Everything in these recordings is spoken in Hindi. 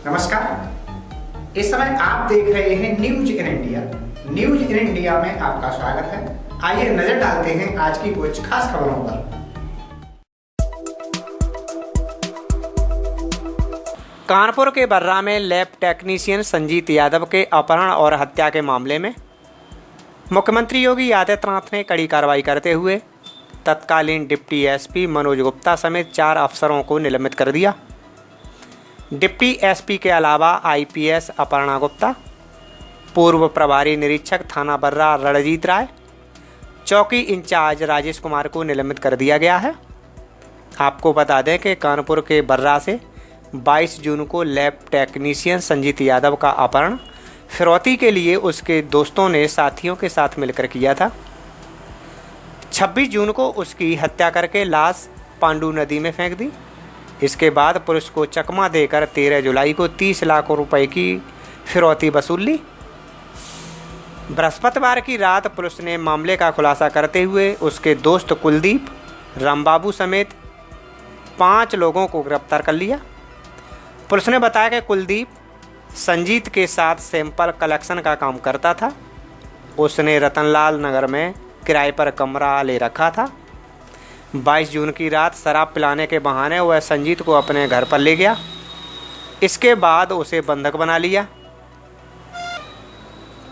नमस्कार। इस समय आप देख रहे हैं news in India. News in India में आपका स्वागत है। आइए नजर डालते हैं आज की कुछ खास खबरों पर। कानपुर के बर्रा में लैब टेक्नीशियन संजीत यादव के अपहरण और हत्या के मामले में मुख्यमंत्री योगी आदित्यनाथ ने कड़ी कार्रवाई करते हुए तत्कालीन डिप्टी एसपी मनोज गुप्ता समेत 4 अफसरों को निलंबित कर दिया। डिप्टी एसपी के अलावा आईपीएस अपर्णा गुप्ता, पूर्व प्रभारी निरीक्षक थाना बर्रा रणजीत राय, चौकी इंचार्ज राजेश कुमार को निलंबित कर दिया गया है। आपको बता दें कि कानपुर के बर्रा से 22 जून को लैब टेक्नीशियन संजीत यादव का अपहरण फिरौती के लिए उसके दोस्तों ने साथियों के साथ मिलकर किया था। 26 जून को उसकी हत्या करके लाश पांडू नदी में फेंक दी। इसके बाद पुलिस को चकमा देकर 13 जुलाई को 30 लाख रुपए की फिरौती वसूल ली। बृहस्पतिवार की रात पुलिस ने मामले का खुलासा करते हुए उसके दोस्त कुलदीप, रामबाबू समेत 5 लोगों को गिरफ्तार कर लिया। पुलिस ने बताया कि कुलदीप संजीत के साथ सैंपल कलेक्शन का काम करता था। उसने रतनलाल नगर में किराए पर कमरा ले रखा था। 22 जून की रात शराब पिलाने के बहाने वह संजीत को अपने घर पर ले गया। इसके बाद उसे बंधक बना लिया।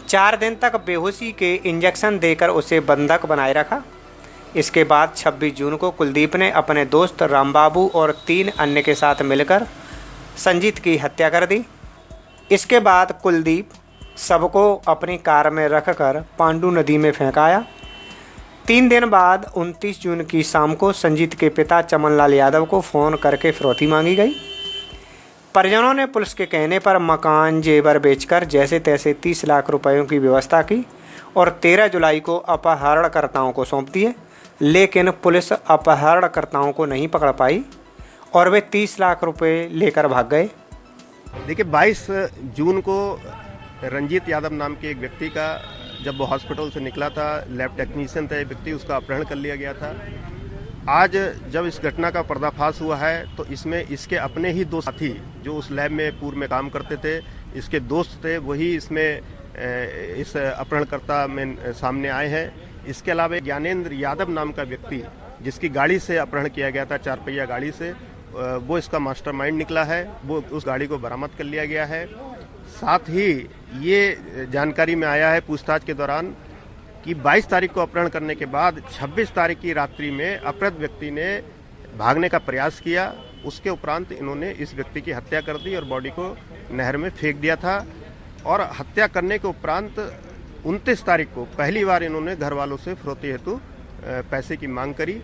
4 दिन तक बेहोशी के इंजेक्शन देकर उसे बंधक बनाए रखा। इसके बाद 26 जून को कुलदीप ने अपने दोस्त रामबाबू और 3 अन्य के साथ मिलकर संजीत की हत्या कर दी। इसके बाद कुलदीप सबको अपनी कार में रखकर पांडू नदी में फेंकाया। 3 दिन बाद 29 जून की शाम को संजीत के पिता चमनलाल यादव को फ़ोन करके फिरौती मांगी गई। परिजनों ने पुलिस के कहने पर मकान जेवर बेचकर जैसे तैसे 30 लाख रुपयों की व्यवस्था की और 13 जुलाई को अपहरणकर्ताओं को सौंप दिए। लेकिन पुलिस अपहरणकर्ताओं को नहीं पकड़ पाई और वे 30 लाख रुपए लेकर भाग गए। देखिए, 22 जून को रंजीत यादव नाम के एक व्यक्ति का, जब वो हॉस्पिटल से निकला था, लैब टेक्नीशियन था ये व्यक्ति, उसका अपहरण कर लिया गया था। आज जब इस घटना का पर्दाफाश हुआ है तो इसमें इसके अपने ही 2 साथी जो उस लैब में पूर्व में काम करते थे, इसके दोस्त थे, वही इसमें इस अपहरणकर्ता में सामने आए हैं। इसके अलावा ज्ञानेंद्र यादव नाम का व्यक्ति जिसकी गाड़ी से अपहरण किया गया था, 4 पहिया गाड़ी से, वो इसका मास्टरमाइंड निकला है। वो उस गाड़ी को बरामद कर लिया गया है। साथ ही ये जानकारी में आया है पूछताछ के दौरान कि 22 तारीख को अपहरण करने के बाद 26 तारीख की रात्रि में अपहृत व्यक्ति ने भागने का प्रयास किया। उसके उपरांत इन्होंने इस व्यक्ति की हत्या कर दी और बॉडी को नहर में फेंक दिया था। और हत्या करने के उपरांत 29 तारीख को पहली बार इन्होंने घर वालों से फिरौती हेतु पैसे की मांग करी।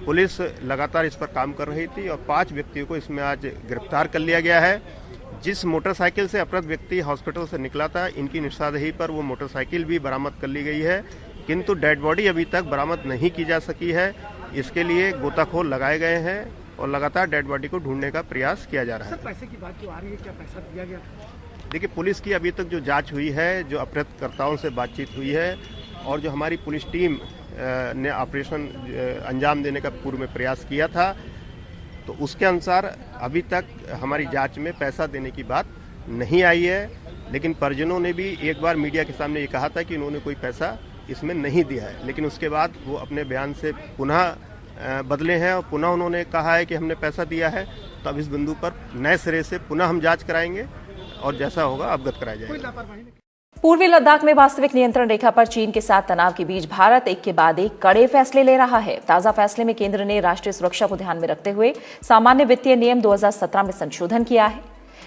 पुलिस लगातार इस पर काम कर रही थी और 5 व्यक्तियों को इसमें आज गिरफ्तार कर लिया गया है। जिस मोटरसाइकिल से अपहृत व्यक्ति हॉस्पिटल से निकला था, इनकी निशानदेही पर वो मोटरसाइकिल भी बरामद कर ली गई है, किंतु डेड बॉडी अभी तक बरामद नहीं की जा सकी है। इसके लिए गोताखोर लगाए गए हैं और लगातार डेड बॉडी को ढूंढने का प्रयास किया जा रहा है। पैसे की बात जो आ रही है, क्या पैसा दिया गया? देखिए, पुलिस की अभी तक जो जांच हुई है, जो अपहृतकर्ताओं से बातचीत हुई है और जो हमारी पुलिस टीम ने ऑपरेशन अंजाम देने का पूर्व में प्रयास किया था, तो उसके अनुसार अभी तक हमारी जांच में पैसा देने की बात नहीं आई है। लेकिन परिजनों ने भी एक बार मीडिया के सामने ये कहा था कि इन्होंने कोई पैसा इसमें नहीं दिया है, लेकिन उसके बाद वो अपने बयान से पुनः बदले हैं और पुनः उन्होंने कहा है कि हमने पैसा दिया है। तो अब इस बिंदु पर नए सिरे से पुनः हम जांच कराएंगे और जैसा होगा अवगत कराया जाएगा। पूर्वी लद्दाख में वास्तविक नियंत्रण रेखा पर चीन के साथ तनाव के बीच भारत एक के बाद एक कड़े फैसले ले रहा है। ताजा फैसले में केंद्र ने राष्ट्रीय सुरक्षा को ध्यान में रखते हुए सामान्य वित्तीय नियम 2017 में संशोधन किया है।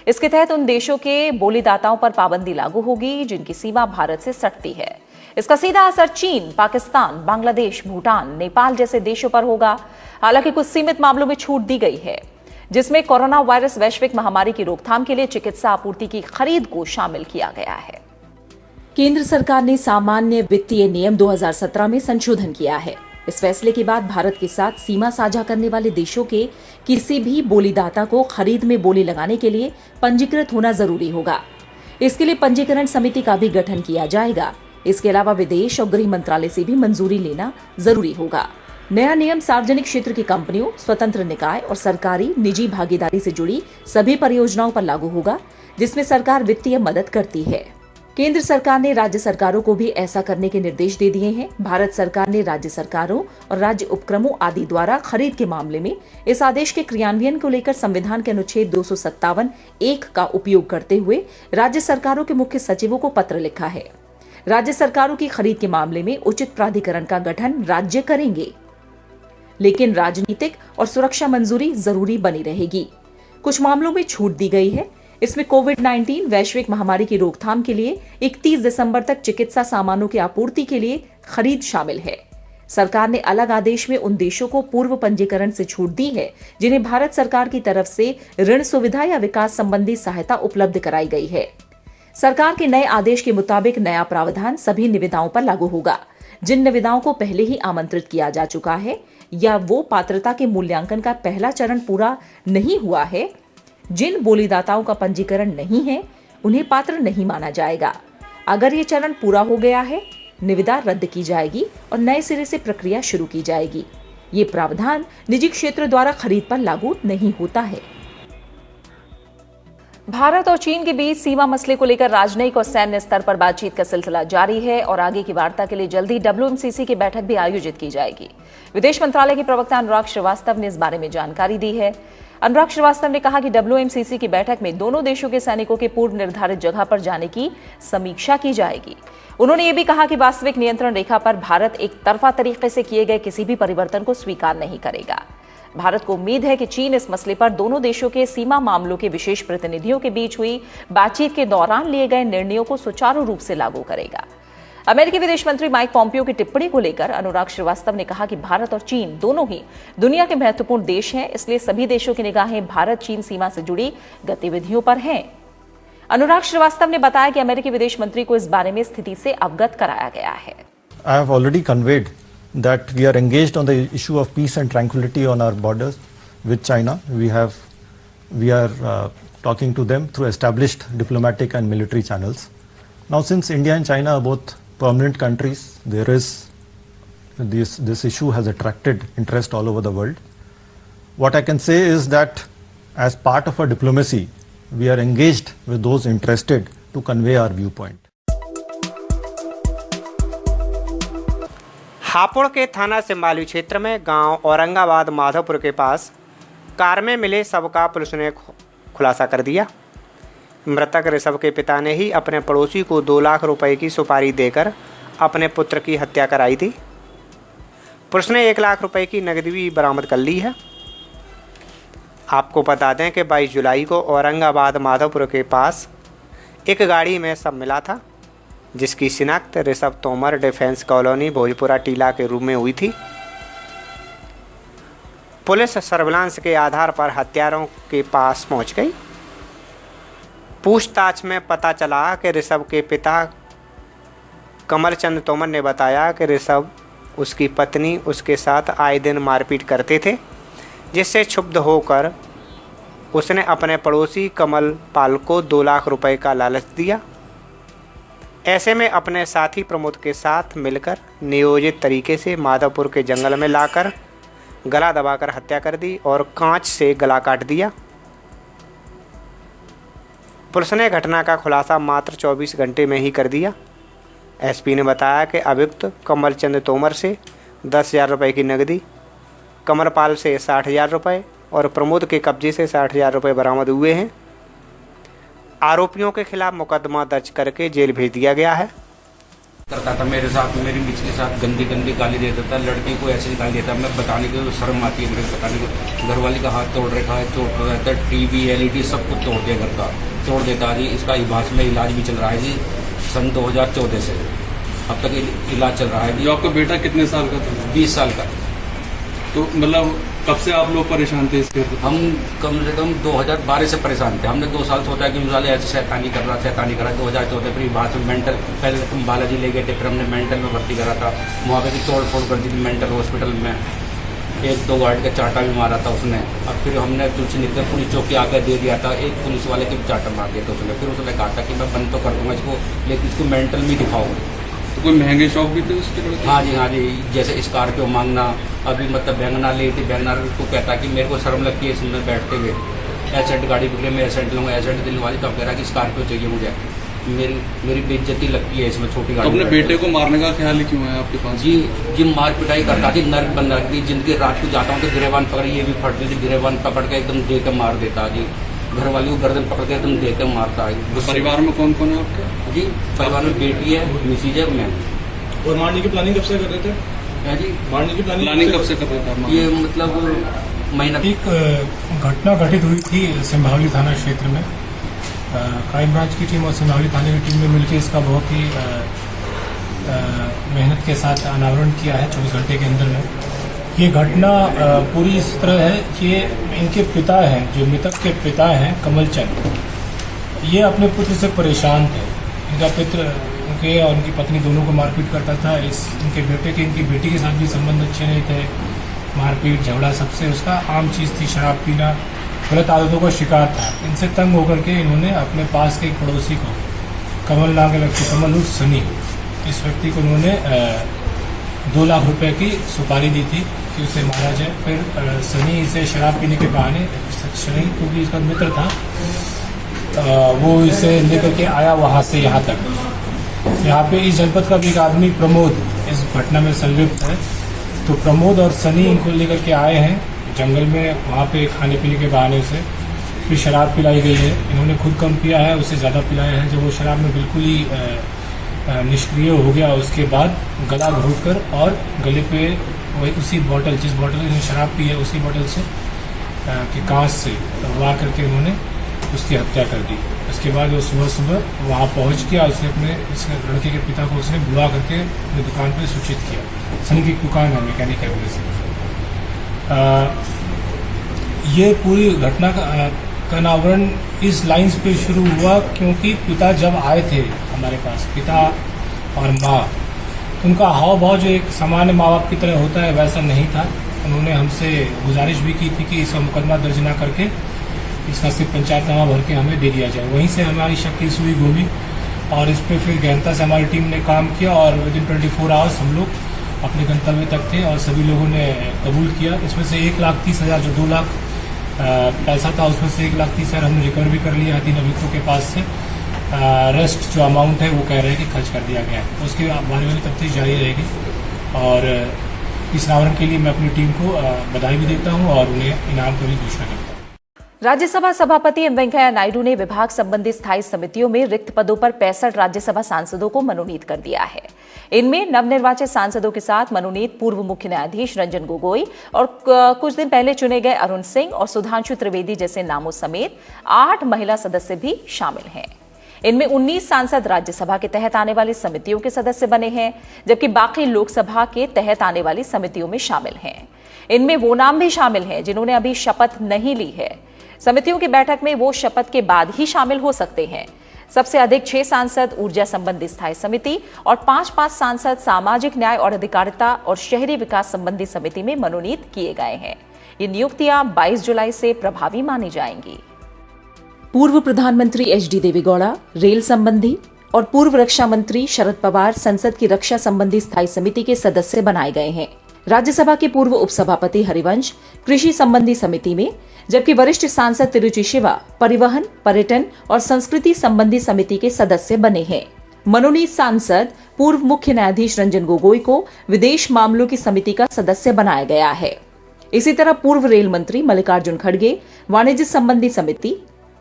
इसके तहत उन देशों के बोलीदाताओं पर पाबंदी लागू होगी जिनकी सीमा भारत से सटती है। इसका सीधा असर चीन, पाकिस्तान, बांग्लादेश, भूटान, नेपाल जैसे देशों पर होगा। हालांकि कुछ सीमित मामलों में छूट दी गई है, जिसमें कोरोना वायरस वैश्विक महामारी की रोकथाम के लिए चिकित्सा आपूर्ति की खरीद को शामिल किया गया है। केंद्र सरकार ने सामान्य वित्तीय नियम 2017 में संशोधन किया है। इस फैसले के बाद भारत के साथ सीमा साझा करने वाले देशों के किसी भी बोलीदाता को खरीद में बोली लगाने के लिए पंजीकृत होना जरूरी होगा। इसके लिए पंजीकरण समिति का भी गठन किया जाएगा। इसके अलावा विदेश और गृह मंत्रालय से भी मंजूरी लेना जरूरी होगा। नया नियम सार्वजनिक क्षेत्र की कंपनियों, स्वतंत्र निकाय और सरकारी निजी भागीदारी से जुड़ी सभी परियोजनाओं पर लागू होगा। जिसमें सरकार वित्तीय मदद करती है। केंद्र सरकार ने राज्य सरकारों को भी ऐसा करने के निर्देश दे दिए हैं। भारत सरकार ने राज्य सरकारों और राज्य उपक्रमों आदि द्वारा खरीद के मामले में इस आदेश के क्रियान्वयन को लेकर संविधान के अनुच्छेद 257(1) का उपयोग करते हुए राज्य सरकारों के मुख्य सचिवों को पत्र लिखा है। राज्य सरकारों की खरीद के मामले में उचित प्राधिकरण का गठन राज्य करेंगे, लेकिन राजनीतिक और सुरक्षा मंजूरी जरूरी बनी रहेगी। कुछ मामलों में छूट दी गई है। इसमें कोविड-19 वैश्विक महामारी की रोकथाम के लिए 31 दिसंबर तक चिकित्सा सामानों की आपूर्ति के लिए खरीद शामिल है। सरकार ने अलग आदेश में उन देशों को पूर्व पंजीकरण से छूट दी है जिन्हें भारत सरकार की तरफ से ऋण सुविधा या विकास संबंधी सहायता उपलब्ध कराई गई है। सरकार के नए आदेश के मुताबिक नया प्रावधान सभी निविदाओं पर लागू होगा जिन निविदाओं को पहले ही आमंत्रित किया जा चुका है या वो पात्रता के मूल्यांकन का पहला चरण पूरा नहीं हुआ है। जिन बोलीदाताओं का पंजीकरण नहीं है उन्हें पात्र नहीं माना जाएगा। अगर ये चरण पूरा हो गया है, निविदा रद्द की जाएगी और नए सिरे से प्रक्रिया शुरू की जाएगी। ये प्रावधान निजी क्षेत्र द्वारा खरीद पर लागू नहीं होता है। भारत और चीन के बीच सीमा मसले को लेकर राजनयिक और सैन्य स्तर पर बातचीत का सिलसिला जारी है और आगे की वार्ता के लिए जल्दी WMCC की बैठक भी आयोजित की जाएगी। विदेश मंत्रालय के प्रवक्ता अनुराग श्रीवास्तव ने इस बारे में जानकारी दी है। अनुराग श्रीवास्तव ने कहा कि WMCC की बैठक में दोनों देशों के सैनिकों के पूर्व निर्धारित जगह पर जाने की समीक्षा की जाएगी। उन्होंने ये भी कहा कि वास्तविक नियंत्रण रेखा पर भारत एक तरफा तरीके से किए गए किसी भी परिवर्तन को स्वीकार नहीं करेगा। भारत को उम्मीद है कि चीन इस मसले पर दोनों देशों के सीमा मामलों के विशेष प्रतिनिधियों के बीच हुई बातचीत के दौरान लिए गए निर्णयों को सुचारू रूप से लागू करेगा। अमेरिकी विदेश मंत्री माइक पॉम्पियो की टिप्पणी को लेकर अनुराग श्रीवास्तव ने कहा कि भारत और चीन दोनों ही दुनिया के महत्वपूर्ण देश हैं, इसलिए सभी देशों की निगाहें भारत चीन सीमा से जुड़ी गतिविधियों पर हैं। अनुराग श्रीवास्तव ने बताया कि अमेरिकी विदेश मंत्री को इस बारे में स्थिति से अवगत कराया गया है। I have already conveyed that we are engaged on the issue of peace and tranquility on our borders with China. We are talking to them through established diplomatic and military channels. Now, since India and China are both permanent countries, there is this issue has attracted interest all over the world. What I can say is that as part of our diplomacy, we are engaged with those interested to convey our viewpoint. Hapur के थाना सिंबाली क्षेत्र में गांव औरंगाबाद माधवपुर के पास कार में मिले शव का पुलिस ने खुलासा कर दिया। मृतक ऋषभ के पिता ने ही अपने पड़ोसी को 2 लाख रुपए की सुपारी देकर अपने पुत्र की हत्या कराई थी। पुलिस ने 1 लाख रुपए की नकदी भी बरामद कर ली है। आपको बता दें कि 22 जुलाई को औरंगाबाद माधवपुर के पास एक गाड़ी में शव मिला था, जिसकी शिनाख्त ऋषभ तोमर डिफेंस कॉलोनी भोजपुरा टीला के रूप में हुई थी। पुलिस सर्विलांस के आधार पर हत्यारों के पास पहुंच गई। पूछताछ में पता चला कि ऋषभ के पिता कमलचंद तोमर ने बताया कि ऋषभ उसकी पत्नी उसके साथ आए दिन मारपीट करते थे, जिससे क्षुब्ध होकर उसने अपने पड़ोसी कमल पाल को 2 लाख रुपए का लालच दिया। ऐसे में अपने साथी प्रमोद के साथ मिलकर नियोजित तरीके से माधवपुर के जंगल में लाकर गला दबाकर हत्या कर दी और कांच से गला काट दिया। पुलिस ने घटना का खुलासा मात्र 24 घंटे में ही कर दिया। एसपी ने बताया कि अभियुक्त कमलचंद तोमर से 10,000 रुपये की नकदी, कमरपाल से 60,000 रुपये और प्रमोद के कब्जे से 60,000 रुपये बरामद हुए हैं। आरोपियों के खिलाफ मुकदमा दर्ज करके जेल भेज दिया गया है। करता था मेरे साथ, मेरी बीच के साथ गंदी गंदी गाली देता था, लड़की को ऐसे गाली देता। मैं बताने की शर्म आती है मेरे बताने को। घरवाली का हाथ तोड़ रखा है, चोट रहता है, टीवी LED सब कुछ तोड़ दिया, घर का तोड़ देता जी। इसका इबास में इलाज भी चल रहा है जी, सन 2014 से अब तक इलाज चल रहा है जी। आपका बेटा कितने साल का था? 20 साल का। तो मतलब कब से आप लोग परेशान थे इसके? हम कम से कम 2012 से परेशान थे। हमने 2 साल सोचा कि वाले ऐसे शैतानी कर रहा 2014 फिर बाद में मेंटल, पहले तुम बालाजी ले गए थे, फिर हमने मेंटल में भर्ती करा था। वहाँ पे भी तोड़ फोड़ कर दी थी मेंटल हॉस्पिटल में। 1-2 गार्ड का चाटा भी मारा था उसने। अब फिर हमने तुलसी निकल पुलिस चौकी आकर दे दिया था, एक पुलिस वाले के चाटा मार दिया था उसने। फिर उसने कहा था कि मैं बंद तो कर दूंगा इसको, लेकिन इसको मेंटल में दिखाओ। तो कोई महंगे शौक भी थे उसके? हाँ जी, जैसे स्कॉर्पियो मांगना। अभी मतलब बैंगना ली थी, बैंगना को कहता कि मेरे को शर्म लगती है इसमें बैठते हुए, एसेंट गाड़ी बिक रही है, मैं एसेंट लूँगा, एसेंट दिलवा दी, तब कह रहा कि स्कॉर्पियो चाहिए मुझे। मेरी बेइज्जती लगती है इसमें, छोटी गाड़ी। अपने बेटे को मारने का ख्याल ही क्यों है आपके पास? जी मार पिटाई करता थी, नर्क बन रखती जिंदगी। रात को जाता हूँ तो गिरेबान पकड़, ये भी फटती थी, गिरेबान पकड़ के एकदम दे के मार देता जी। घर वाली को गर्दन पकड़ के एकदम दे के मारता है। परिवार में कौन कौन है आपके? जी परिवार में बेटी है, मिसेज है, मैं। और मारने की प्लानिंग कब से कर रहे थे? है जी, मारने की प्लानिंग कब से कर रहे थे? ये मतलब महीना। एक घटना घटित हुई थी सिंभावली थाना क्षेत्र में। क्राइम ब्रांच की टीम और सिंभावली थाने की टीम ने मिलकर इसका बहुत ही मेहनत के साथ अनावरण किया है 24 घंटे के अंदर में। ये घटना पूरी इस तरह है कि इनके पिता हैं, जो मृतक के पिता हैं कमल चंद, ये अपने पुत्र से परेशान थे। इनका पुत्र उनके और उनकी पत्नी दोनों को मारपीट करता था। इनके इनकी बेटी के साथ भी संबंध अच्छे नहीं थे। मारपीट झगड़ा सबसे उसका आम चीज़ थी। शराब पीना, गलत आदतों का शिकार था। इनसे तंग होकर के इन्होंने अपने पास के एक पड़ोसी को, कमल नाम के व्यक्ति, कमल उर्फ सनी, इस व्यक्ति को उन्होंने 2 लाख रुपए की सुपारी दी थी कि उसे मारा जाए। फिर सनी इसे शराब पीने के बहाने, सनी क्योंकि इसका मित्र था, वो इसे लेकर के आया वहाँ से यहाँ तक। यहाँ पे इस जनपद का भी एक आदमी प्रमोद इस घटना में संलिप्त है। तो प्रमोद और सनी इनको लेकर के आए हैं जंगल में, वहाँ पे खाने पीने के बहाने से। फिर शराब पिलाई गई है, इन्होंने खुद कम पिया है, उससे ज़्यादा पिलाया है। जब वो शराब में बिल्कुल ही निष्क्रिय हो गया, उसके बाद गला घोंटकर और गले पे वही उसी बोतल, जिस बोतल में शराब पी है उसी बोतल से कि कांच से वार करके उन्होंने उसकी हत्या कर दी। उसके बाद वो सुबह वहाँ पहुँच गया। उसने अपने इस लड़के के पिता को उसने बुला करके अपनी दुकान पर सूचित किया। सनी की दुकान है, मैकेनिक है वैसे। ये पूरी घटना का अनावरण इस लाइन्स पे शुरू हुआ क्योंकि पिता जब आए थे हमारे पास, पिता और माँ, उनका हाव भाव जो एक सामान्य माँ बाप की तरह होता है वैसा नहीं था। उन्होंने हमसे गुजारिश भी की थी कि इसका मुकदमा दर्ज ना करके इसका सिर्फ पंचायतनामा भर के हमें दे दिया जाए। वहीं से हमारी शक की सुई घूमी और इस पर फिर गहनता से हमारी टीम ने काम किया और विदिन 24 आवर्स हम लोग अपने गंतव्य तक थे और सभी लोगों ने कबूल किया। इसमें से 1,30,000 जो 2 लाख पैसा था, उसमें से 1,30,000 हमने रिकवर भी कर लिया है 3 अभियुक्तों के पास से। रेस्ट जो अमाउंट है वो कह रहे हैं कि खर्च कर दिया गया है। उसके बारे में तफ्तीश जारी रहेगी और इस अनावरण के लिए मैं अपनी टीम को बधाई भी देता हूँ और उन्हें इनाम की भी घोषणा करता हूँ। राज्यसभा सभापति एम वेंकैया नायडू ने विभाग संबंधी स्थायी समितियों में रिक्त पदों पर 65 राज्यसभा सांसदों को मनोनीत कर दिया है। इनमें नवनिर्वाचित सांसदों के साथ मनोनीत पूर्व मुख्य न्यायाधीश रंजन गोगोई और कुछ दिन पहले चुने गए अरुण सिंह और सुधांशु त्रिवेदी जैसे नामों समेत 8 महिला सदस्य भी शामिल हैं। इनमें 19 सांसद राज्यसभा के तहत आने वाली समितियों के सदस्य बने हैं, जबकि बाकी लोकसभा के तहत आने वाली समितियों में शामिल हैं। इनमें वो नाम भी शामिल हैं जिन्होंने अभी शपथ नहीं ली है। समितियों की बैठक में वो शपथ के बाद ही शामिल हो सकते हैं। सबसे अधिक 6 सांसद ऊर्जा संबंधी स्थायी समिति और 5 सांसद सामाजिक न्याय और अधिकारिता और शहरी विकास संबंधी समिति में मनोनीत किए गए हैं। ये नियुक्तियां 22 जुलाई से प्रभावी मानी जाएंगी। पूर्व प्रधानमंत्री एच.डी. देवेगौड़ा रेल संबंधी और पूर्व रक्षा मंत्री शरद पवार संसद की रक्षा संबंधी स्थायी समिति के सदस्य बनाए गए हैं। राज्यसभा के पूर्व उपसभापति हरिवंश कृषि संबंधी समिति में, जबकि वरिष्ठ सांसद तिरुचि शिवा परिवहन, पर्यटन और संस्कृति संबंधी समिति के सदस्य बने हैं। मनोनीत सांसद पूर्व मुख्य न्यायाधीश रंजन गोगोई को विदेश मामलों की समिति का सदस्य बनाया गया है। इसी तरह पूर्व रेल मंत्री मल्लिकार्जुन खड़गे वाणिज्य संबंधी समिति,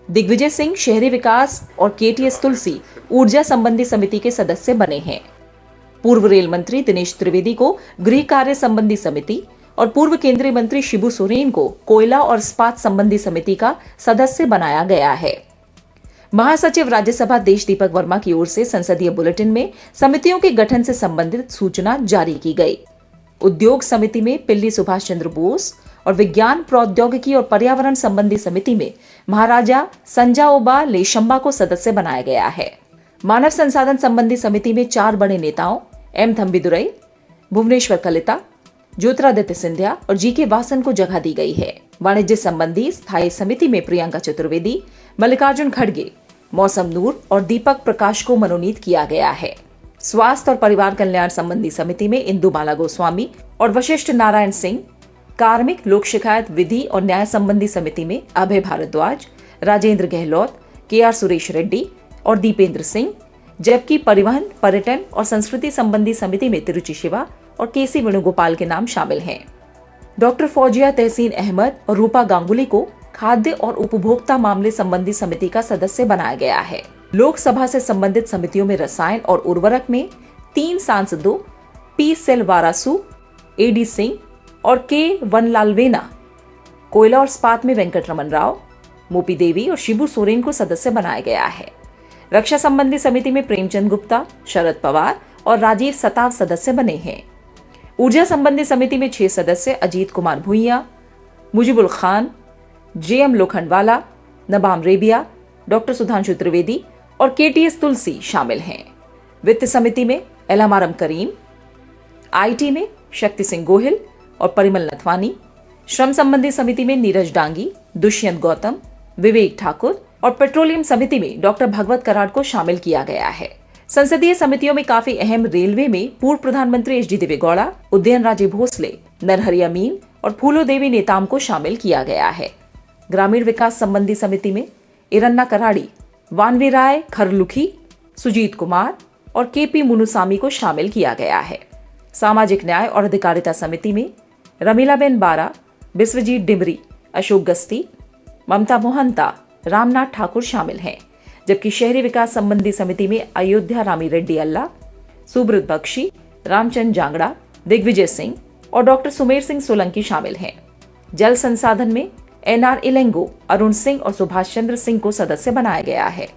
दिग्विजय सिंह शहरी विकास और केटीएस तुलसी ऊर्जा संबंधी समिति के सदस्य बने हैं। पूर्व रेल मंत्री दिनेश त्रिवेदी को गृह कार्य संबंधी समिति और पूर्व केंद्रीय मंत्री शिबू सोरेन को कोयला और इस्पात संबंधी समिति का सदस्य बनाया गया है। महासचिव राज्यसभा देश दीपक वर्मा की ओर से संसदीय बुलेटिन में समितियों के गठन से संबंधित सूचना जारी की गई। उद्योग समिति में पिल्ली सुभाष चंद्र बोस और विज्ञान प्रौद्योगिकी और पर्यावरण संबंधी समिति में महाराजा संजाओबा लेशंबा को सदस्य बनाया गया है। मानव संसाधन संबंधी समिति में 4 बड़े नेताओं एम थम्बीदुरई, भुवनेश्वर कलिता, ज्योतिरादित्य सिंधिया और जी.के. वासन को जगह दी गई है। वाणिज्य संबंधी स्थायी समिति में प्रियंका चतुर्वेदी, मल्लिकार्जुन खड़गे, मौसम नूर और दीपक प्रकाश को मनोनीत किया गया है। स्वास्थ्य और परिवार कल्याण संबंधी समिति में इंदुमाला गोस्वामी और वशिष्ठ नारायण सिंह, कार्मिक लोक शिकायत विधि और न्याय संबंधी समिति में अभय भारद्वाज, राजेंद्र गहलोत, KR सुरेश रेड्डी और दीपेंद्र सिंह, जबकि परिवहन, पर्यटन और संस्कृति संबंधी समिति में तिरुचि शिवा और KC वेणुगोपाल के नाम शामिल हैं। डॉक्टर फौजिया तहसीन अहमद और रूपा गांगुली को खाद्य और उपभोक्ता मामले संबंधी समिति का सदस्य बनाया गया है। लोकसभा से संबंधित समितियों में रसायन और उर्वरक में 3 सांसदों P सेल्वारासु, AD सिंह और K वनलालवेना, कोयला और इस्पात में वेंकटरमन राव, मोपी देवी और शिबू सोरेन को सदस्य बनाया गया है। रक्षा संबंधी समिति में प्रेमचंद गुप्ता, शरद पवार और राजीव सताव सदस्य बने हैं। ऊर्जा संबंधी समिति में 6 सदस्य अजीत कुमार भुइया, मुजीबुल खान, JM लोखंडवाला, नबाम रेबिया, डॉक्टर सुधांशु त्रिवेदी और KTS तुलसी शामिल हैं। वित्त समिति में एलहमारम करीम, IT में शक्ति सिंह गोहिल और परिमल नथवानी, श्रम संबंधी समिति में नीरज डांगी, दुष्यंत गौतम, विवेक ठाकुर और पेट्रोलियम समिति में डॉक्टर भगवत कराड़ को शामिल किया गया है। संसदीय समितियों में काफी अहम रेलवे में पूर्व प्रधानमंत्री HD देवेगौड़ा, उदयन राजे भोसले, नरहरि अमीन और फूलो देवी नेताम को शामिल किया गया है। ग्रामीण विकास संबंधी समिति में इरन्ना कराड़ी, वानवी राय खरलुखी, सुजीत कुमार और KP मुनुसामी को शामिल किया गया है। सामाजिक न्याय और अधिकारिता समिति में रमीलाबेन बारा, बिस्वजीत डिमरी, अशोक गस्ती, ममता मोहंता, रामनाथ ठाकुर शामिल हैं, जबकि शहरी विकास संबंधी समिति में अयोध्या रामी रेड्डी अल्ला, सुब्रत बख्शी, रामचंद जांगड़ा, दिग्विजय सिंह और डॉक्टर सुमेर सिंह सोलंकी शामिल हैं। जल संसाधन में NR इलेंगो, अरुण सिंह और सुभाष चंद्र सिंह को सदस्य बनाया गया है।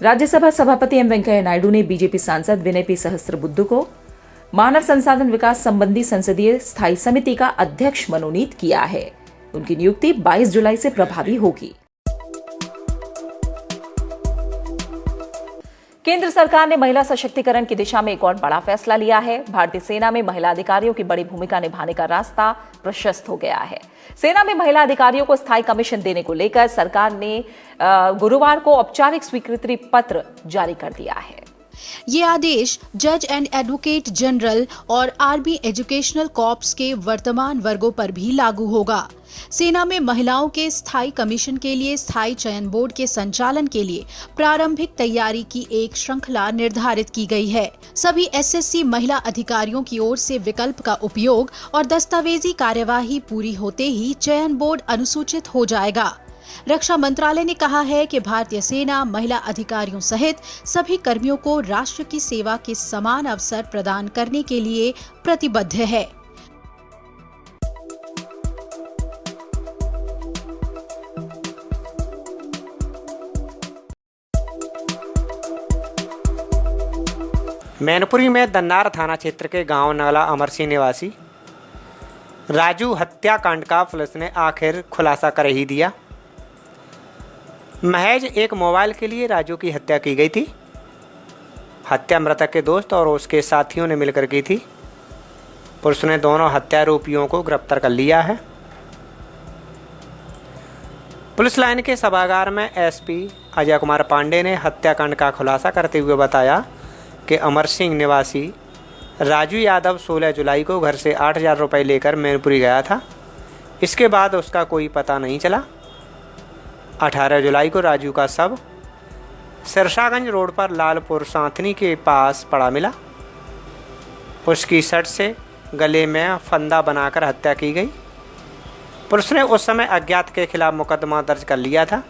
राज्यसभा सभापति M वेंकैया नायडू ने BJP सांसद विनय P सहस्त्रबुद्धे को मानव संसाधन विकास संबंधी संसदीय स्थायी समिति का अध्यक्ष मनोनीत किया है। उनकी नियुक्ति 22 जुलाई से प्रभावी होगी। केंद्र सरकार ने महिला सशक्तिकरण की दिशा में एक और बड़ा फैसला लिया है। भारतीय सेना में महिला अधिकारियों की बड़ी भूमिका निभाने का रास्ता प्रशस्त हो गया है। सेना में महिला अधिकारियों को स्थायी कमीशन देने को लेकर सरकार ने गुरुवार को औपचारिक स्वीकृति पत्र जारी कर दिया है। ये आदेश जज एंड एडवोकेट जनरल और आर्मी एजुकेशनल कॉर्प्स के वर्तमान वर्गों पर भी लागू होगा। सेना में महिलाओं के स्थायी कमीशन के लिए स्थायी चयन बोर्ड के संचालन के लिए प्रारंभिक तैयारी की एक श्रृंखला निर्धारित की गई है। सभी SSC महिला अधिकारियों की ओर से विकल्प का उपयोग और दस्तावेजी कार्यवाही पूरी होते ही चयन बोर्ड अनुसूचित हो जाएगा। रक्षा मंत्रालय ने कहा है कि भारतीय सेना महिला अधिकारियों सहित सभी कर्मियों को राष्ट्र की सेवा के समान अवसर प्रदान करने के लिए प्रतिबद्ध है। मैनपुरी में दन्नार थाना क्षेत्र के गांव नगला अमरसिंह निवासी राजू हत्याकांड का पुलिस ने आखिर खुलासा कर ही दिया। महज एक मोबाइल के लिए राजू की हत्या की गई थी। हत्या मृतक के दोस्त और उसके साथियों ने मिलकर की थी। पुलिस ने दोनों हत्यारोपियों को गिरफ्तार कर लिया है। पुलिस लाइन के सभागार में SP अजय कुमार पांडे ने हत्याकांड का खुलासा करते हुए बताया कि अमर सिंह निवासी राजू यादव 16 जुलाई को घर से 8,000 रुपये लेकर मैनपुरी गया था। इसके बाद उसका कोई पता नहीं चला। 18 जुलाई को राजू का शव सिरसागंज रोड पर लालपुर सांथनी के पास पड़ा मिला। उसकी शर्ट से गले में फंदा बनाकर हत्या की गई। पुलिस ने उस समय अज्ञात के खिलाफ मुकदमा दर्ज कर लिया था।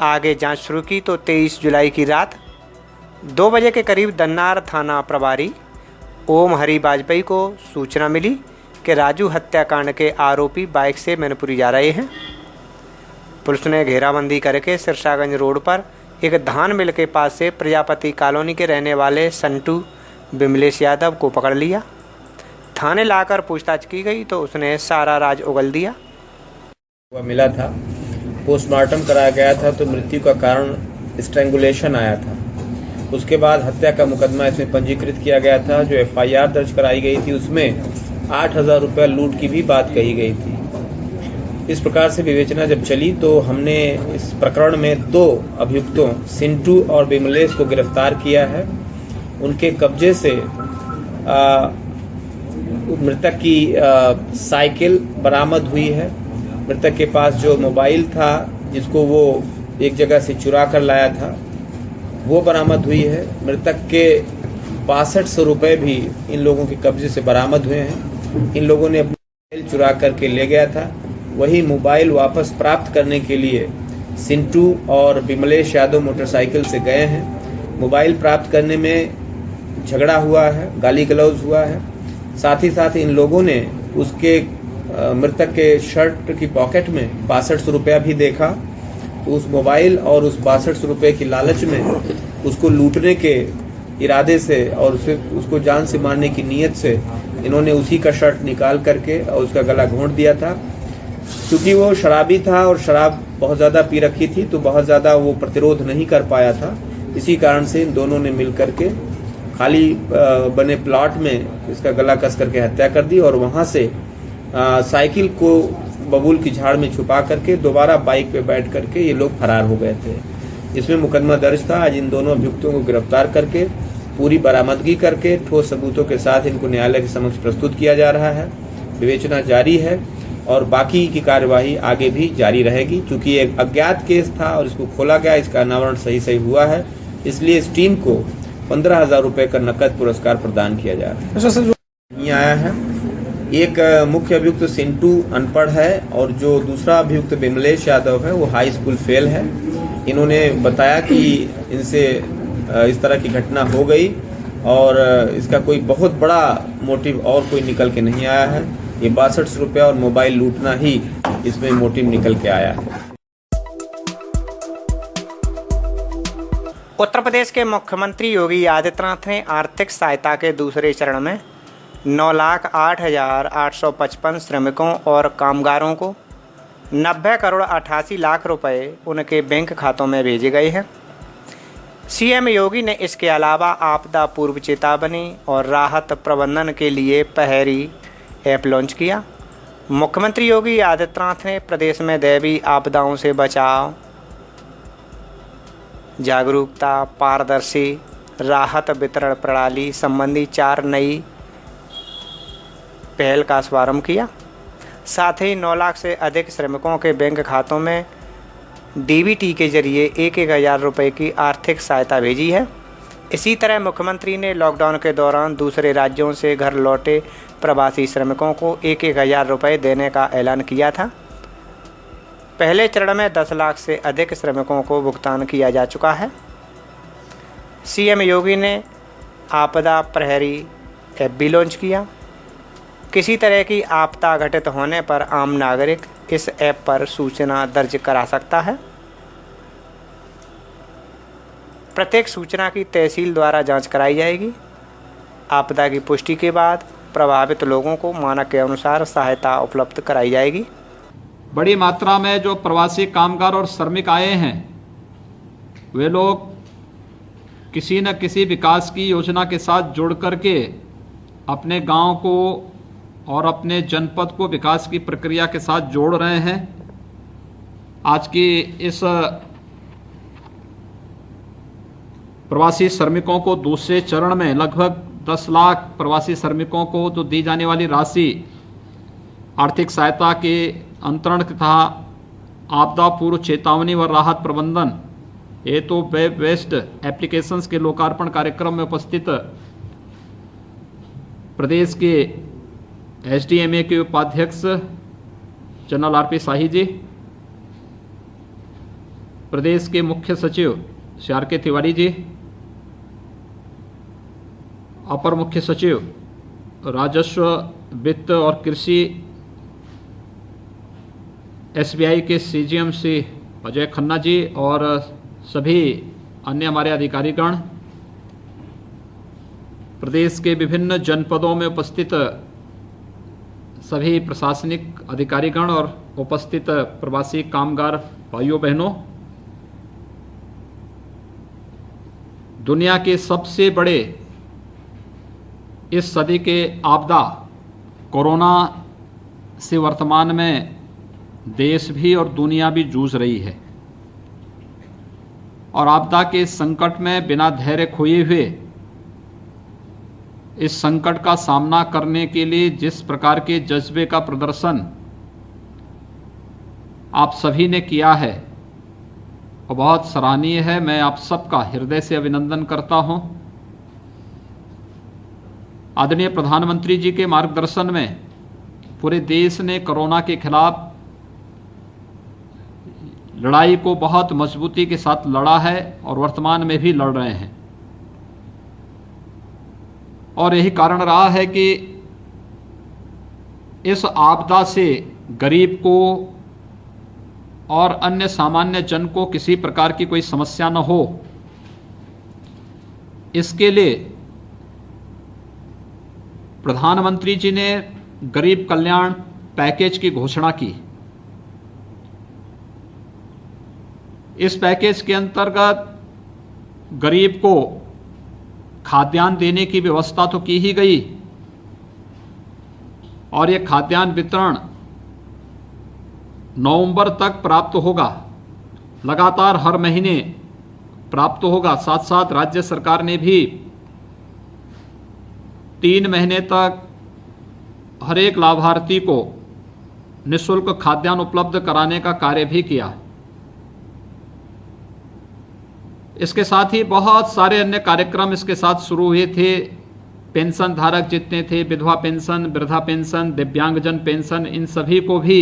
आगे जांच शुरू की तो 23 जुलाई की रात 2 बजे के करीब दन्नार थाना प्रभारी ओम हरि वाजपेयी को सूचना मिली कि राजू हत्याकांड के आरोपी बाइक से मैनपुरी जा रहे हैं। पुलिस ने घेराबंदी करके सिरसागंज रोड पर एक धान मिल के पास से प्रजापति कॉलोनी के रहने वाले संटू बिमलेश यादव को पकड़ लिया। थाने लाकर पूछताछ की गई तो उसने सारा राज उगल दिया। वह मिला था, पोस्टमार्टम कराया गया था तो मृत्यु का कारण स्ट्रैंगुलेशन आया था। उसके बाद हत्या का मुकदमा इसमें पंजीकृत किया गया था। जो FIR दर्ज कराई गई थी उसमें 8,000 रुपये लूट की भी बात कही गई थी। इस प्रकार से विवेचना जब चली तो हमने इस प्रकरण में 2 अभियुक्तों सिंटू और बिमलेश को गिरफ्तार किया है। उनके कब्जे से मृतक की साइकिल बरामद हुई है। मृतक के पास जो मोबाइल था जिसको वो एक जगह से चुरा कर लाया था वो बरामद हुई है। मृतक के 6200 रुपये भी इन लोगों के कब्जे से बरामद हुए हैं। इन लोगों ने अपना मोबाइल चुरा करके ले गया था, वही मोबाइल वापस प्राप्त करने के लिए सिंटू और विमलेश यादव मोटरसाइकिल से गए हैं। मोबाइल प्राप्त करने में झगड़ा हुआ है, गाली गलौज हुआ है। साथ ही साथ इन लोगों ने उसके मृतक के शर्ट की पॉकेट में 6200 रुपया भी देखा। तो उस मोबाइल और उस 6200 रुपये की लालच में उसको लूटने के इरादे से और उसको जान से मारने की नीयत से इन्होंने उसी का शर्ट निकाल करके और उसका गला घोंट दिया था। क्योंकि वो शराबी था और शराब बहुत ज़्यादा पी रखी थी तो बहुत ज़्यादा वो प्रतिरोध नहीं कर पाया था। इसी कारण से इन दोनों ने मिल करके खाली बने प्लॉट में इसका गला कस करके हत्या कर दी और वहाँ से साइकिल को बबूल की झाड़ में छुपा करके दोबारा बाइक पे बैठ करके ये लोग फरार हो गए थे। इसमें मुकदमा दर्ज था। आज इन दोनों अभियुक्तों को गिरफ्तार करके पूरी बरामदगी करके ठोस सबूतों के साथ इनको न्यायालय के समक्ष प्रस्तुत किया जा रहा है। विवेचना जारी है और बाकी की कार्यवाही आगे भी जारी रहेगी। चूंकि एक अज्ञात केस था और इसको खोला गया, इसका अनावरण सही हुआ है, इसलिए इस टीम को 15,000 रुपये का नकद पुरस्कार प्रदान किया जा रहा है। नहीं आया है। एक मुख्य अभियुक्त सिंटू अनपढ़ है और जो दूसरा अभियुक्त विमलेश यादव है वो हाई स्कूल फेल है। इन्होंने बताया कि इनसे इस तरह की घटना हो गई और इसका कोई बहुत बड़ा मोटिव और कोई निकल के नहीं आया है। ये 6200 रुपया और मोबाइल लूटना ही इसमें मोटिव निकल के आया है। उत्तर प्रदेश के मुख्यमंत्री योगी आदित्यनाथ ने आर्थिक सहायता के दूसरे चरण में 9,08,855 श्रमिकों और कामगारों को 90 करोड़ 88 लाख रुपए उनके बैंक खातों में भेजे गए हैं। सीएम योगी ने इसके अलावा आपदा पूर्व चेतावनी और राहत प्रबंधन के लिए पहरी ऐप लॉन्च किया। मुख्यमंत्री योगी आदित्यनाथ ने प्रदेश में दैवीय आपदाओं से बचाव, जागरूकता, पारदर्शी राहत वितरण प्रणाली संबंधी 4 नई पहल का शुभारंभ किया। साथ ही 9 लाख से अधिक श्रमिकों के बैंक खातों में डीबीटी के जरिए 1,000 रुपये की आर्थिक सहायता भेजी है। इसी तरह मुख्यमंत्री ने लॉकडाउन के दौरान दूसरे राज्यों से घर लौटे प्रवासी श्रमिकों को 1,000 रुपये देने का ऐलान किया था। पहले चरण में 10 लाख से अधिक श्रमिकों को भुगतान किया जा चुका है। सीएम योगी ने आपदा प्रहरी ऐप भी लॉन्च किया। किसी तरह की आपदा घटित होने पर आम नागरिक इस ऐप पर सूचना दर्ज करा सकता है। प्रत्येक सूचना की तहसील द्वारा जांच कराई जाएगी। आपदा की पुष्टि के बाद प्रभावित लोगों को मानक के अनुसार सहायता उपलब्ध कराई जाएगी। बड़ी मात्रा में जो प्रवासी कामगार और श्रमिक आए हैं वे लोग किसी न किसी विकास की योजना के साथ जुड़ करके अपने गांव को और अपने जनपद को विकास की प्रक्रिया के साथ जोड़ रहे हैं। आज की इस प्रवासी श्रमिकों को दूसरे चरण में लगभग 10 लाख प्रवासी श्रमिकों को जो दी जाने वाली राशि आर्थिक सहायता के अंतरण तथा आपदा पूर्व चेतावनी व राहत प्रबंधन हेतु वेब बेस्ड एप्लीकेशंस के लोकार्पण कार्यक्रम में उपस्थित प्रदेश के एसडीएमए के उपाध्यक्ष जनरल आरपी शाही जी, प्रदेश के मुख्य सचिव श्री आर के तिवारी जी, अपर मुख्य सचिव राजस्व, वित्त और कृषि एसबीआई के सीजीएम श्री अजय खन्ना जी और सभी अन्य हमारे अधिकारीगण, प्रदेश के विभिन्न जनपदों में उपस्थित सभी प्रशासनिक अधिकारीगण और उपस्थित प्रवासी कामगार भाइयों बहनों, दुनिया के सबसे बड़े इस सदी के आपदा कोरोना से वर्तमान में देश भी और दुनिया भी जूझ रही है और आपदा के संकट में बिना धैर्य खोए हुए इस संकट का सामना करने के लिए जिस प्रकार के जज्बे का प्रदर्शन आप सभी ने किया है वो बहुत सराहनीय है। मैं आप सबका हृदय से अभिनंदन करता हूं। आदरणीय प्रधानमंत्री जी के मार्गदर्शन में पूरे देश ने कोरोना के खिलाफ लड़ाई को बहुत मजबूती के साथ लड़ा है और वर्तमान में भी लड़ रहे हैं। और यही कारण रहा है कि इस आपदा से गरीब को और अन्य सामान्य जन को किसी प्रकार की कोई समस्या न हो, इसके लिए प्रधानमंत्री जी ने गरीब कल्याण पैकेज की घोषणा की। इस पैकेज के अंतर्गत गरीब को खाद्यान्न देने की व्यवस्था तो की ही गई और ये खाद्यान्न वितरण नवंबर तक प्राप्त होगा, लगातार हर महीने प्राप्त होगा। साथ साथ राज्य सरकार ने भी 3 महीने तक हर एक लाभार्थी को निःशुल्क खाद्यान्न उपलब्ध कराने का कार्य भी किया। इसके साथ ही बहुत सारे अन्य कार्यक्रम इसके साथ शुरू हुए थे। पेंशन धारक जितने थे, विधवा पेंशन, वृद्धा पेंशन, दिव्यांगजन पेंशन, इन सभी को भी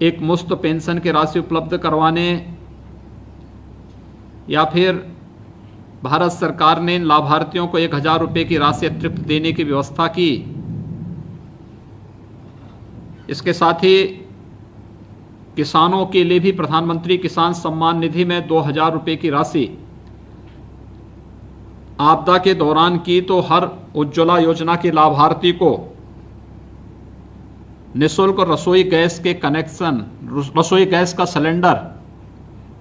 एक मुफ्त पेंशन की राशि उपलब्ध करवाने या फिर भारत सरकार ने इन लाभार्थियों को 1000 रुपये की राशि अतिरिक्त देने की व्यवस्था की। इसके साथ ही किसानों के लिए भी प्रधानमंत्री किसान सम्मान निधि में 2000 रुपये की राशि आपदा के दौरान की, तो हर उज्ज्वला योजना के लाभार्थी को निःशुल्क रसोई गैस के कनेक्शन, रसोई गैस का सिलेंडर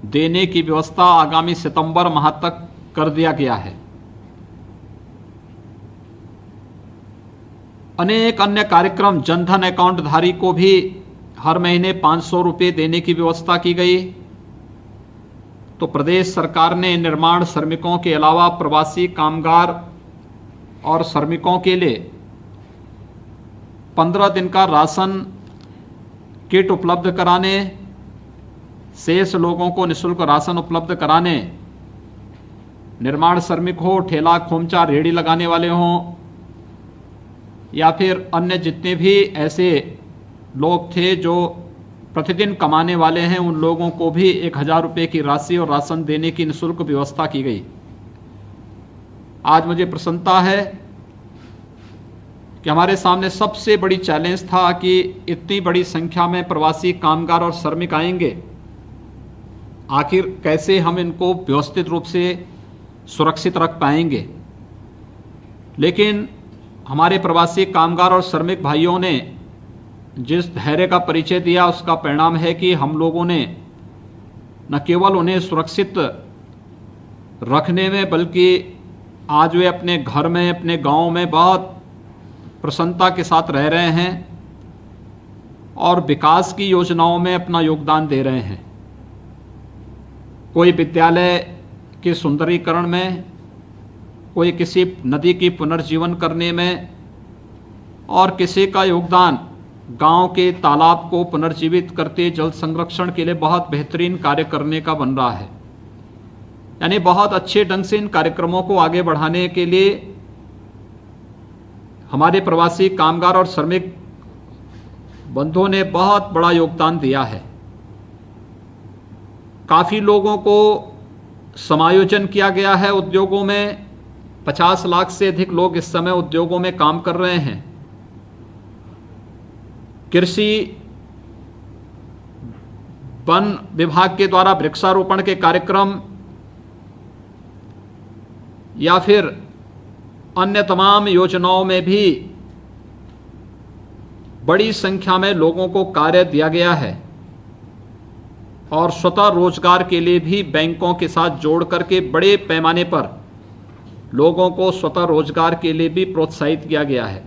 देने की व्यवस्था आगामी सितंबर माह तक कर दिया गया है। अनेक अन्य कार्यक्रम, जनधन अकाउंट धारी को भी हर महीने 500 रुपये देने की व्यवस्था की गई। तो प्रदेश सरकार ने निर्माण श्रमिकों के अलावा प्रवासी कामगार और श्रमिकों के लिए 15 दिन का राशन किट उपलब्ध कराने, शेष लोगों को निःशुल्क राशन उपलब्ध कराने, निर्माण श्रमिक हो, ठेला खोमचा रेहड़ी लगाने वाले हों या फिर अन्य जितने भी ऐसे लोग थे जो प्रतिदिन कमाने वाले हैं, उन लोगों को भी 1000 रुपये की राशि और राशन देने की निःशुल्क व्यवस्था की गई। आज मुझे प्रसन्नता है कि हमारे सामने सबसे बड़ी चैलेंज था कि इतनी बड़ी संख्या में प्रवासी कामगार और श्रमिक आएंगे, आखिर कैसे हम इनको व्यवस्थित रूप से सुरक्षित रख पाएंगे। लेकिन हमारे प्रवासी कामगार और श्रमिक भाइयों ने जिस धैर्य का परिचय दिया, उसका परिणाम है कि हम लोगों ने न केवल उन्हें सुरक्षित रखने में, बल्कि आज वे अपने घर में, अपने गांव में बहुत प्रसन्नता के साथ रह रहे हैं और विकास की योजनाओं में अपना योगदान दे रहे हैं। कोई विद्यालय के सुंदरीकरण में, कोई किसी नदी की पुनर्जीवन करने में और किसी का योगदान गांव के तालाब को पुनर्जीवित करते जल संरक्षण के लिए बहुत बेहतरीन कार्य करने का बन रहा है। यानी बहुत अच्छे ढंग से इन कार्यक्रमों को आगे बढ़ाने के लिए हमारे प्रवासी कामगार और श्रमिक बंधुओं ने बहुत बड़ा योगदान दिया है। काफ़ी लोगों को समायोजन किया गया है उद्योगों में। 50 लाख से अधिक लोग इस समय उद्योगों में काम कर रहे हैं। कृषि वन विभाग के द्वारा वृक्षारोपण के कार्यक्रम या फिर अन्य तमाम योजनाओं में भी बड़ी संख्या में लोगों को कार्य दिया गया है और स्वतः रोजगार के लिए भी बैंकों के साथ जोड़ करके बड़े पैमाने पर लोगों को स्वतः रोजगार के लिए भी प्रोत्साहित किया गया है।